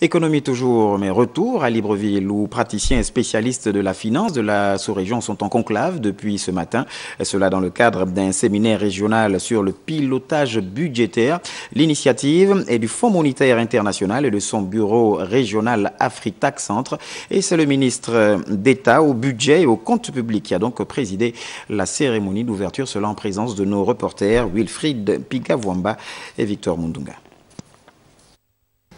Économie toujours, mais retour à Libreville où praticiens et spécialistes de la finance de la sous-région sont en conclave depuis ce matin. Et cela dans le cadre d'un séminaire régional sur le pilotage budgétaire. L'initiative est du Fonds monétaire international et de son bureau régional Afritac Centre. Et c'est le ministre d'État au budget et au compte public qui a donc présidé la cérémonie d'ouverture, cela en présence de nos reporters Wilfried Pigavwamba et Victor Mundunga.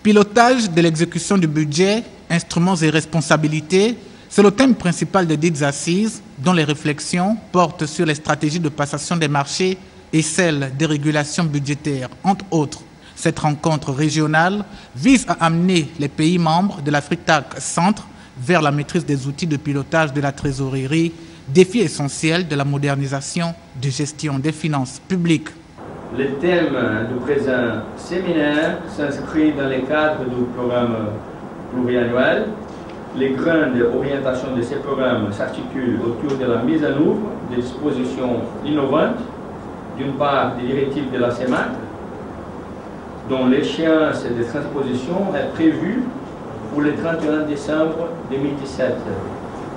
Pilotage de l'exécution du budget, instruments et responsabilités, c'est le thème principal de dites assises dont les réflexions portent sur les stratégies de passation des marchés et celles des régulations budgétaires, entre autres. Cette rencontre régionale vise à amener les pays membres de l'Afritac Centre vers la maîtrise des outils de pilotage de la trésorerie, défi essentiel de la modernisation de gestion des finances publiques. Le thème du présent séminaire s'inscrit dans le cadre du programme pluriannuel. Les grandes orientations de ces programmes s'articulent autour de la mise en œuvre des dispositions innovantes, d'une part des directives de la CEMAC, dont l'échéance de transposition est prévue pour le 31 décembre 2017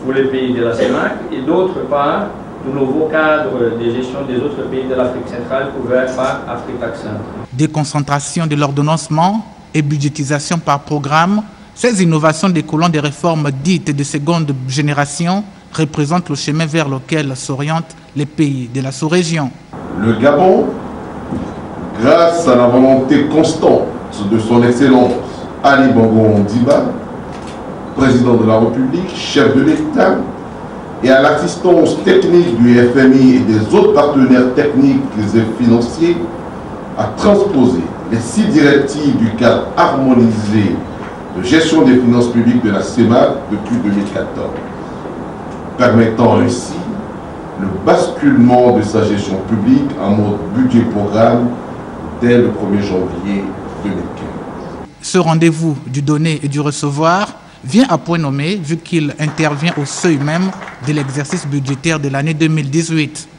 pour les pays de la CEMAC, et d'autre part du nouveau cadre de gestion des autres pays de l'Afrique centrale couvert par Afritac Centre. Déconcentration de l'ordonnancement et budgétisation par programme, ces innovations découlant des réformes dites de seconde génération représentent le chemin vers lequel s'orientent les pays de la sous-région. Le Gabon, grâce à la volonté constante de son Excellence Ali Bongo Ondimba, président de la République, chef de l'État, et à l'assistance technique du FMI et des autres partenaires techniques et financiers, à transposer les 6 directives du cadre harmonisé de gestion des finances publiques de la CEMAC depuis 2014, permettant ainsi le basculement de sa gestion publique en mode budget-programme dès le 1er janvier 2015. Ce rendez-vous du donner et du recevoir vient à point nommé vu qu'il intervient au seuil même de l'exercice budgétaire de l'année 2018.